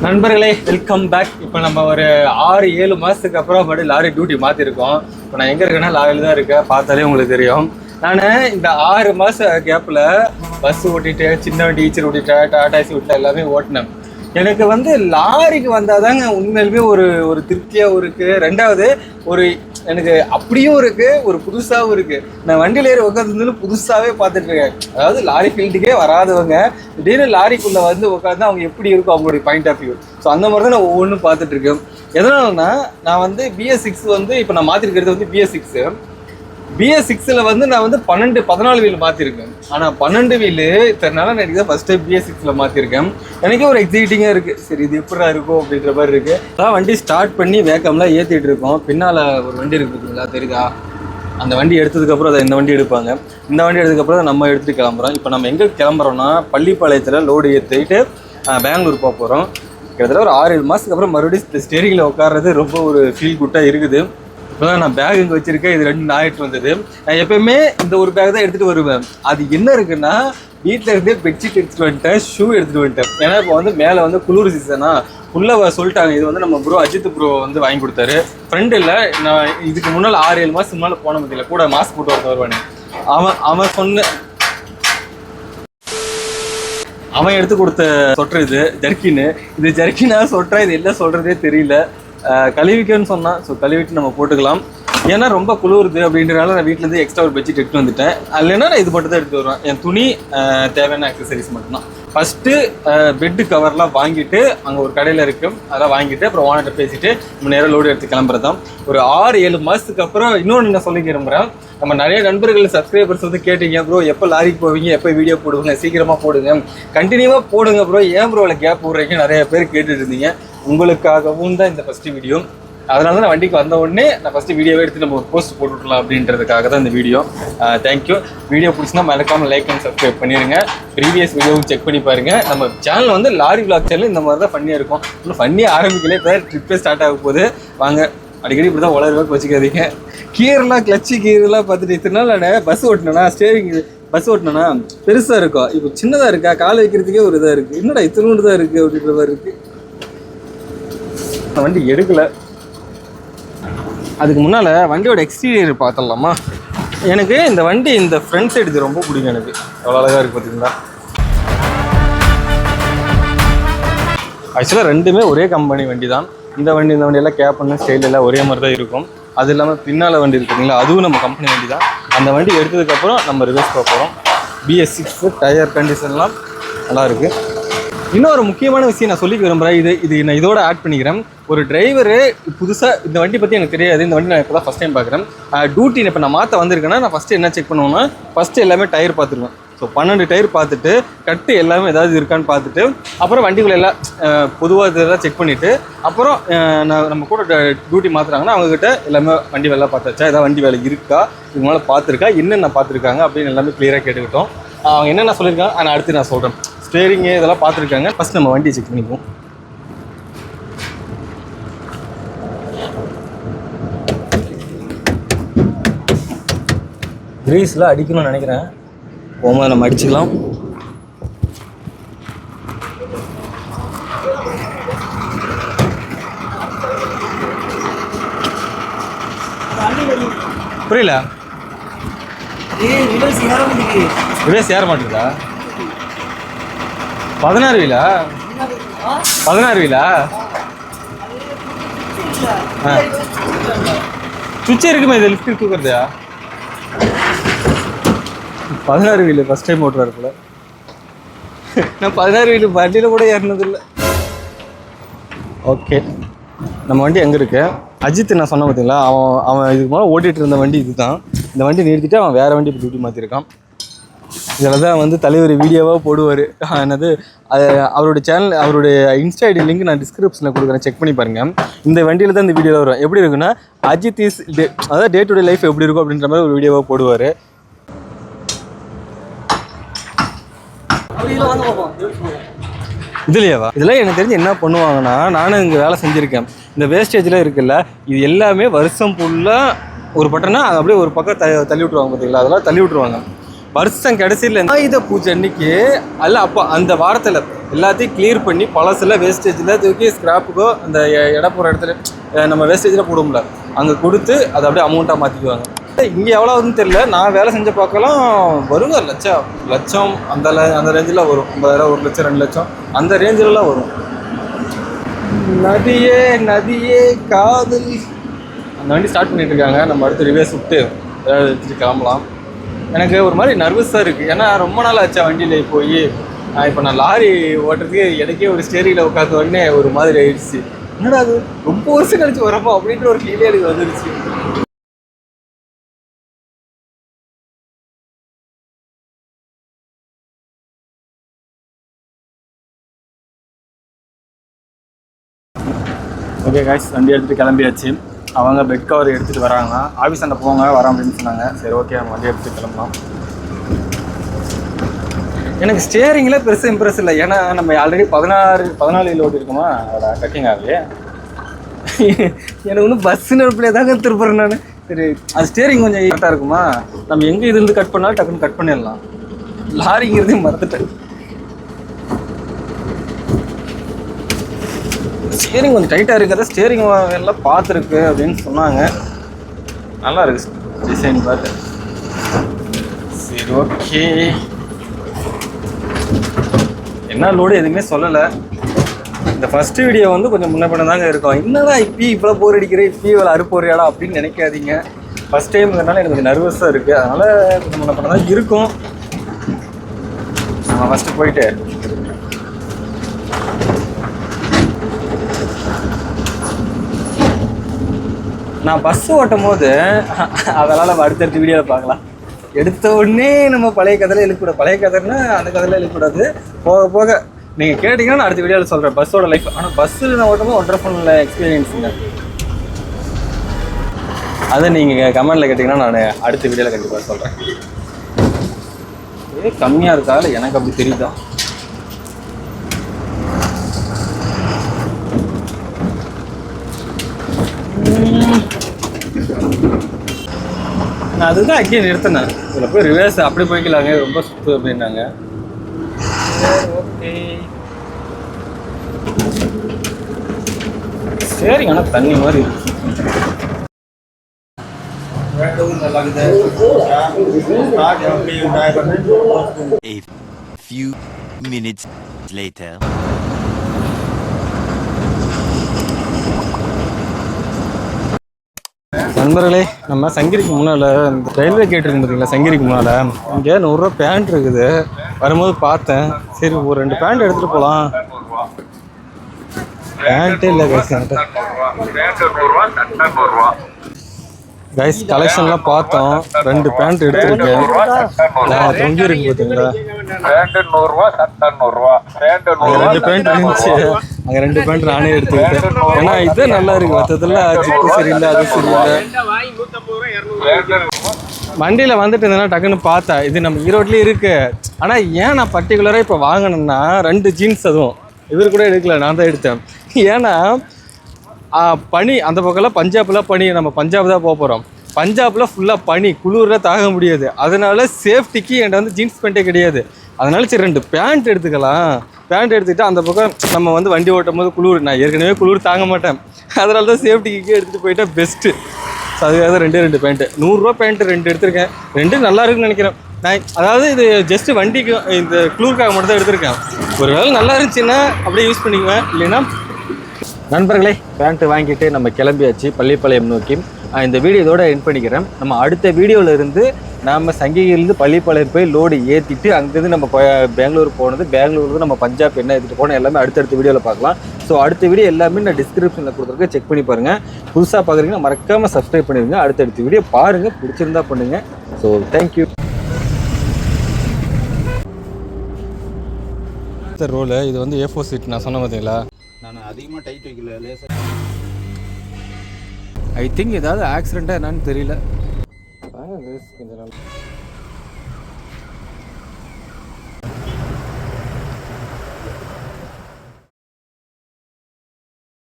நண்பர்களே welcome back. இப்போ நம்ம ஒரு 6-7 மாதத்துக்கு அப்புறம் மறுபடியும் லாரி டியூட்டி மாற்றிருக்கோம். இப்போ நான் எங்கே இருக்கேன்னா லாரியில் தான் இருக்கேன். பார்த்தாலே உங்களுக்கு தெரியும். நான் இந்த 6 மாத கேப்பில் பஸ் ஓட்டிட்டு, சின்ன வண்டி ஈச்சர் ஓட்டிட்டேன், டாடாசி ஓட்டில் எல்லாமே ஓட்டினேன். எனக்கு லாரிக்கு வந்தால் தாங்க உண்மையிலுமே ஒரு திருப்தியாகவும் இருக்குது. ரெண்டாவது எனக்கு அப்படியும் இருக்குது, ஒரு புதுசாகவும் இருக்குது. நான் வண்டியில் ஏறி உட்காந்துருந்து புதுசாகவே பார்த்துட்டு இருக்கேன். அதாவது லாரி ஃபீல்டுக்கே வராதவங்க திடீர்னு லாரிக்குள்ளே உட்காந்து அவங்க எப்படி இருக்கும் அவங்களுடைய பாயிண்ட் ஆஃப் வியூ. ஸோ அந்த மாதிரி தான் நான் ஒவ்வொன்றும் பார்த்துட்டு இருக்கேன். எதனாலனா நான் BS6 இப்போ நான் மாற்றிருக்கிறது BS6. BS6ல் நான் 14 வீல் மாற்றிருக்கேன். ஆனால் 12 வீலு இத்தனால நான் எனக்கு தான் ஃபஸ்ட் டைம் BS6ல் மாற்றிருக்கேன். எனக்கே ஒரு எக்ஸைட்டிங்காக இருக்குது. சரி இது எப்படா இருக்கும் அப்படின்ற மாதிரி இருக்குது. அதான் வண்டி ஸ்டார்ட் பண்ணி வேக்கம்லாம் ஏற்றிட்டு இருக்கோம். பின்னால் ஒரு வண்டி இருக்குது பார்த்தீங்களா, தெரியுதா? அந்த வண்டி எடுத்ததுக்கப்புறம் அதை இந்த வண்டி எடுப்பாங்க. இந்த வண்டி எடுத்ததுக்கப்புறம் தான் நம்ம எடுத்துகிட்டு கிளம்புறோம். இப்போ நம்ம எங்கே கிளம்புறோம்னா பள்ளிப்பாளையத்தில் லோடு ஏற்றிட்டு பெங்களூர் போக போகிறோம். கிட்டத்தட்ட ஒரு 6-7 மாதத்துக்கு அப்புறம் மறுபடியும் இந்த ஸ்டேரிங்கில் உட்கார்றது ரொம்ப ஒரு ஃபீல் குட்டாக இருக்குது. இப்போ தான் நான் பேக் இங்கே வச்சுருக்கேன். இது 2 நான் எடுத்துகிட்டு வந்தது. நான் எப்போயுமே இந்த ஒரு பேக் தான் எடுத்துகிட்டு வருவேன். அது என்ன இருக்குன்னா, வீட்டில் இருந்தே பெட்ஷீட் எடுத்துகிட்டு வந்துட்டேன், ஷூ எடுத்துகிட்டு வந்துட்டேன். ஏன்னா இப்போ மேலே குளிர் சீசனா ஃபுல்லாக சொல்லிட்டாங்க. இது நம்ம ப்ரோ அஜித் ப்ரோ வாங்கி கொடுத்தாரு. ஃப்ரெண்டு இல்லை, நான் இதுக்கு முன்னால் 6-7 மாதத்துக்கு முன்னால் போன முடியல, கூட மாஸ்க் போட்டு வருவானே அவன் அவன் எடுத்து கொடுத்த சொட்டர் இது ஜர்க்கின்னு. இது ஜர்க்கினா சொட்டரா இது என்ன சொல்கிறதே தெரியல. கழுவிக்கன்னு சொன்னான். ஸோ கழுவிட்டு நம்ம போட்டுக்கலாம். ஏன்னா ரொம்ப குளிருது அப்படின்றனால நான் வீட்டிலேருந்து எக்ஸ்ட்ரா ஒரு பெட்ஷீட் எடுத்துட்டு வந்துட்டேன். இல்லைன்னா நான் இது மட்டும் தான் எடுத்து வருவேன். என் துணி, தேவையான அக்சசரிஸ் மட்டும்தான். ஃபஸ்ட்டு பெட்டு கவர்லாம் வாங்கிட்டு அங்கே ஒரு கடையில் இருக்கும், அதெல்லாம் வாங்கிட்டு அப்புறம் ஓனர்கிட்ட பேசிட்டு நம்ம நேரம் லோடு எடுத்து கிளம்புறதான். ஒரு 6-7 மாதத்துக்கு அப்புறம் இன்னொன்று நான் சொல்லி விரும்புகிறேன். நம்ம நிறைய நண்பர்கள் சப்ஸ்கிரைபர்ஸ் கேட்டீங்க, ப்ரோ எப்போ லாரிக்கு போவீங்க, எப்போ வீடியோ போடுவீங்க, சீக்கிரமாக போடுங்க, கண்டினியூவாக போடுங்க ப்ரோ, ஏன் ப்ரோ கேப் போடுறீங்க நிறைய பேர் கேட்டுட்டு இருந்தீங்க. உங்களுக்காகவும் தான் இந்த ஃபஸ்ட்டு வீடியோ. அதனால தான் நான் வண்டிக்கு வந்த உடனே நான் ஃபஸ்ட்டு வீடியோவே எடுத்து நம்ம ஒரு போஸ்ட் போட்டுவிடலாம் அப்படின்றதுக்காக தான் இந்த வீடியோ. தேங்க்யூ. வீடியோ பிடிச்சினா மறக்காமல் லைக் அண்ட் சப்ஸ்கிரைப் பண்ணிடுங்க. ப்ரீவியஸ் வீடியோவும் செக் பண்ணி பாருங்கள். நம்ம சேனல் லாரி விளாக் சேனல் இந்த மாதிரி தான் ஃபன்னியாக இருக்கும். இன்னும் ஃபன்னியாக ஆரம்பிக்கலே, இப்போ ட்ரிப்பே ஸ்டார்ட் ஆக போகுது. வாங்க, அடிக்கடி இப்படி தான் உலக வச்சுக்காதீங்க. கீரெலாம் கிளச்சி கீரெலாம் பார்த்துட்டு இத்தனை நாள் நான் பஸ் ஓட்டினேன்னா ஸ்டேரிங் பஸ் ஓட்டினேன்னா பெருசாக இருக்கும், இப்போ சின்னதாக இருக்கா, காலை வைக்கிறதுக்கே ஒரு இதாக இருக்குது. என்னடா இத்தனோண்டு தான் இருக்குது அப்படின்ற மாதிரி இருக்குது. வண்டி எடுக்கலை. அதுக்கு முன்னால் வண்டியோட எக்ஸ்டீரியர் பார்த்துடலாமா? எனக்கு இந்த வண்டி இந்த ஃப்ரண்ட் சைடு இது ரொம்ப பிடிக்கும். எனக்கு எவ்வளோ அழகாக இருக்குது பார்த்தீங்களா. ஆக்சுவலாக ரெண்டுமே ஒரே கம்பெனி வண்டி தான். இந்த வண்டியெல்லாம் கேப் பண்ண ஸ்டைல் எல்லாம் ஒரே மாதிரி தான் இருக்கும். அது இல்லாமல் பின்னால் வண்டி இருக்குங்களா, அதுவும் நம்ம கம்பெனி வண்டி தான். அந்த வண்டி எடுத்ததுக்கப்புறம் நம்ம ரிவர்ஸ் போக போகிறோம். BS6 டயர் கண்டிஷன்லாம் நல்லாயிருக்கு. இன்னொரு முக்கியமான விஷயம் நான் சொல்லிக்க விரும்புகிறேன். இது நான் இதோட ஆட் பண்ணிக்கிறேன். ஒரு டிரைவரு புதுசாக இந்த வண்டி பற்றி எனக்கு தெரியாது. இந்த வண்டி நான் இப்போ தான் ஃபஸ்ட் டைம் பார்க்குறேன். டியூட்டி இப்போ நான் மாற்ற வந்திருக்கேன்னா நான் ஃபஸ்ட்டு என்ன செக் பண்ணுவேன்னா, ஃபஸ்ட்டு எல்லாமே டயர் பார்த்துருவேன். ஸோ 12 டயர் பார்த்துட்டு கட்டு எல்லாமே ஏதாவது இருக்கான்னு பார்த்துட்டு அப்புறம் வண்டிக்குள்ள எல்லாம் பொதுவாக இதெல்லாம் செக் பண்ணிவிட்டு அப்புறம் நம்ம கூட டியூட்டி மாற்றுறாங்கன்னா அவங்கக்கிட்ட எல்லாமே வண்டி வேலை பார்த்தாச்சா, ஏதாவது வண்டி வேலை இருக்கா, இதுக்கு மேலே பார்த்துருக்கா, என்னென்ன பார்த்துருக்காங்க அப்படின்னு எல்லாமே கிளியராக கேட்டுக்கிட்டோம். அவங்க என்னென்ன சொல்லியிருக்காங்க நான் அடுத்து நான் சொல்கிறேன். ஸ்டேரிங்கு இதெல்லாம் பார்த்துருக்காங்க. ஃபஸ்ட் நம்ம வண்டியை செக் பண்ணிக்குவோம். கிரீஸில் அடிக்கணும்னு நினைக்கிறேன். போகும்போது நம்ம அடிச்சுக்கலாம். புரியல, ரிவர்ஸ் ஏற மாட்டேங்குதா? 16 வீலா? 16 வீலா? சுவிட்சே இருக்குமே இது லிஃப்ட் தூக்குறதா? 16 வீலு ஃபஸ்ட் டைம் ஓட்டுறாரு போல. நான் 16 வீலு வண்டியில் கூட ஏறினதில்லை. ஓகே, நம்ம வண்டி எங்கே இருக்கு? அஜித் நான் சொன்ன பார்த்தீங்களா, அவன் இதுக்கு மேலே ஓட்டிகிட்டு இருந்த வண்டி இது தான். இந்த வண்டி நிறுத்திட்டு அவன் வேறு வண்டி இப்போ டியூட்டி மாற்றிருக்கான். இதில் தான் தலைவர் வீடியோவாக போடுவார். என்னது அவருடைய சேனல், அவருடைய இன்ஸ்டா ஐடி லிங்க் நான் டிஸ்கிரிப்ஷனில் கொடுக்குறேன், செக் பண்ணி பாருங்கள். இந்த வண்டியில் தான் இந்த வீடியோவில் வரும். எப்படி இருக்குன்னா, அஜித் இஸ் அதாவது டே டு டே லைஃப் எப்படி இருக்கும் அப்படின்ற மாதிரி ஒரு வீடியோவாக போடுவார். இதுலையாவா? இதெல்லாம் எனக்கு தெரிஞ்சு என்ன பண்ணுவாங்கன்னா, நானும் இங்கே வேலை செஞ்சுருக்கேன். இந்த வேஸ்டேஜ்லாம் இருக்குல்ல, இது எல்லாமே வருஷம் ஃபுல்லாக ஒரு பட்டனா அப்படியே ஒரு பக்கம் தள்ளி விட்ருவாங்க பார்த்தீங்களா, அதெல்லாம் தள்ளி விட்ருவாங்க. வருஷம் கடைசியில் ஆயுத பூஜை அன்னைக்கு அல்ல அப்போ அந்த வாரத்தில் எல்லாத்தையும் கிளியர் பண்ணி பழசில் வேஸ்டேஜில் தூக்கி ஸ்கிராப்புக்கோ அந்த இட போகிற இடத்துல நம்ம வேஸ்டேஜில் போடுவோம்ல அங்கே கொடுத்து அதை அப்படியே அமௌண்ட்டாக மாற்றிக்குவாங்க. இங்கே எவ்வளோன்னு தெரியல, நான் வேலை செஞ்ச பார்க்கலாம் வருங்க லட்சம் அந்த ரேஞ்சில் வரும். 50,000 1 லட்சம் 2 லட்சம் அந்த ரேஞ்சிலலாம் வரும். நதியே காதல் அந்த வண்டி ஸ்டார்ட் பண்ணிட்டு இருக்காங்க. நம்ம அடுத்து ரிவேஸ் விட்டு எடுத்துட்டு கிளம்பலாம். எனக்கு ஒரு மாதிரி நர்வஸாக இருக்குது, ஏன்னா ரொம்ப நாள் ஆச்சா வண்டியில் போய். இப்போ நான் லாரி ஓட்டுறதுக்கு எனக்கே ஒரு ஸ்டேரிங்கில் உட்காந்த உடனே ஒரு மாதிரி ஆயிடுச்சு. என்னடா அது ரொம்ப வருஷம் கழிச்சு வரப்போ அப்படின்ற ஒரு ஃபீலே எனக்கு வந்துருச்சு. ஓகே காய்ஸ், வண்டி எடுத்துகிட்டு கிளம்பியாச்சு. அவங்க பெட் கவர் எடுத்துகிட்டு வராங்க. ஆஃபீஸ் அங்கே போங்க வரோம் அப்படின்னு சொன்னாங்க. சரி ஓகே, நம்ம வண்டி எடுத்துகிட்டு கிளம்பலாம். எனக்கு ஸ்டேரிங்கில் பெருசாக இம்ப்ரெஸ் இல்லை, ஏன்னா நம்ம ஆல்ரெடி 14 லோடு இருக்குமா அதோட கட்டிங் ஆகலையே. எனக்கு ஒன்றும் பஸ்ஸுன்னு ஒரு தாங்க திருப்புறேன் நான். சரி, அது ஸ்டேரிங் கொஞ்சம் கரெக்டாக இருக்குமா, நம்ம எங்கே இருந்து கட் பண்ணாலும் டக்குன்னு கட் பண்ணிடலாம். லாரிங்கிறதையும் மறந்துட்டேன். ஸ்டேரிங் கொஞ்சம் டைட்டாக இருக்கிறத ஸ்டேரிங் எல்லாம் பார்த்துருக்கு அப்படின்னு சொன்னாங்க. நல்லா இருக்கு டிசைன் பார்த்து. சரி ஓகே, என்ன லோடு எதுவுமே சொல்லலை. இந்த ஃபஸ்ட்டு வீடியோ வந்து கொஞ்சம் முன்ன பின்ன தாங்க இருக்கும். என்னடா இவ்வளோ போர் அடிக்கிறேன், இவ்வளோ அறுப்போறியாடா அப்படின்னு நினைக்காதீங்க. ஃபஸ்ட் டைம்ங்கிறதுனால எனக்கு கொஞ்சம் நர்வஸாக இருக்குது, அதனால் கொஞ்சம் முன்ன பின்ன தான் இருக்கும். நம்ம ஃபஸ்ட்டு போயிட்டு நான் பஸ் ஓட்டும் போது அதெல்லாம் நம்ம அடுத்தடுத்த வீடியோவில் பார்க்கலாம். எடுத்த உடனே நம்ம பழைய கதையில் இழுக்கூடாது. பழைய கதைன்னா அந்த கதையில் இழுக்கூடாது. போக போக நீங்கள் கேட்டிங்கன்னா நான் அடுத்த வீடியோவில் சொல்கிறேன் பஸ்ஸோட லைஃப். ஆனால் பஸ்ஸில் நான் ஓட்டும்போது ஒண்டர்ஃபுல் எக்ஸ்பீரியன்ஸுங்க. அதை நீங்கள் கமெண்டில் கேட்டிங்கன்னா நான் அடுத்த வீடியோவில் கண்டிப்பாக சொல்கிறேன். கம்மியாக இருக்கால எனக்கு அப்படி தெரியுதா. நான் அதுதான் அங்கேயே நிறுத்தினேன். இதில் போய் ரிவர்ஸ் அப்படி போய்க்கலாங்க, ரொம்ப சுத்து அப்படின்னாங்க. ஓகே சரிங்க, ஆனால் தண்ணி மாதிரி இருக்கு. A few minutes later. நண்பர்களே, நம்ம சங்கிரிக்கு முன்னால் இந்த ரயில்வே கேட் இருக்கு பார்த்தீங்களா, சங்கிரிக்கு முன்னால் இங்கே 100 ரூபா பேண்ட் இருக்குது. வரும்போது பார்த்தேன், சரி ஒரு 2 பேண்ட் எடுத்துகிட்டு போகலாம். பேண்ட்டே இல்லை கைஸ், கலெக்ஷன்லாம் பார்த்தோம். 2 பேண்ட் எடுத்துருக்கேன். தொங்கி இருக்கு பார்த்தீங்களா, 2 பேண்ட் இருந்துச்சு. அங்கே 2 பேண்ட் நானே எடுத்துக்கிட்டேன். ஏன்னா இது நல்லா இருக்கு, மற்றதில் ஜிப்பு சரியில்லை, அது சரியில்லை. வண்டியில் வந்துட்டு இருந்தேன்னா டக்குன்னு பார்த்தேன், இது நம்ம ஈரோட்லேயே இருக்கு. ஆனால் ஏன் நான் பர்டிகுலராக இப்போ வாங்கினேன்னா 2 ஜீன்ஸ், அதுவும் இவர் கூட எடுக்கல, நான் தான் எடுத்தேன். ஏன்னா பனி அந்த பக்கம்லாம் பஞ்சாப்லாம் பனி, நம்ம பஞ்சாப் தான் போக போகிறோம். பஞ்சாபில் ஃபுல்லாக பனி, குளிரில் தாங்க முடியாது. அதனால சேஃப்டிக்கு என்கிட்ட வந்து ஜீன்ஸ் பேண்ட்டே கிடையாது. அதனால சரி 2 பேண்ட் எடுத்துக்கலாம். பேண்ட் எடுத்துக்கிட்டு அந்த பக்கம் நம்ம வந்து வண்டி ஓட்டும் போது குளிர், நான் ஏற்கனவே குளிர் தாங்க மாட்டேன். அதனால தான் சேஃப்டிக்கு எடுத்துகிட்டு போயிட்டா பெஸ்ட்டு. ஸோ அதுக்காக தான் 2 பேண்ட்டு, 100 ரூபா பேண்ட்டு 2 எடுத்திருக்கேன். 2 நல்லா இருக்குன்னு நினைக்கிறேன். நான் அதாவது இது ஜஸ்ட்டு வண்டிக்கு இந்த குளிருக்காக மட்டும் தான் எடுத்திருக்கேன். ஒரு வேளை நல்லா இருந்துச்சுன்னா அப்படியே யூஸ் பண்ணிக்குவேன், இல்லைன்னா. நண்பர்களே, பேண்ட்டு வாங்கிட்டு நம்ம கிளம்பியாச்சு பள்ளிப்பாளையம் நோக்கி. இந்த வீடியோ இதோட எண்ட் பண்ணிக்கிறேன். நம்ம அடுத்த வீடியோவில் இருந்து நம்ம சங்கிகிலேருந்து பள்ளிப்பாளையம் போய் லோடு ஏற்றிட்டு அங்கேருந்து நம்ம பெங்களூர் போனது, பெங்களூர்லேருந்து நம்ம பஞ்சாப் என்ன எடுத்துகிட்டு போனோம் எல்லாமே அடுத்தடுத்த வீடியோவில் பார்க்கலாம். ஸோ அடுத்த வீடியோ எல்லாமே நான் டிஸ்கிரிப்ஷனில் கொடுத்துருக்கேன், செக் பண்ணி பாருங்கள். புதுசாக பார்க்குறீங்கன்னா மறக்காமல் சப்ஸ்கிரைப் பண்ணிடுங்க. அடுத்தடுத்த வீடியோ பாருங்கள், பிடிச்சிருந்தா பண்ணுங்கள். So thank you. ரோலு இது வந்து A4 சீட் நான் சொன்ன பார்த்தீங்களா, நான் அதிகமாக டைட் வைக்கல, லேசர். ஐ திங்க் ஏதாவது ஆக்சிடெண்ட்டாக என்னன்னு தெரியல. கொஞ்ச நாள்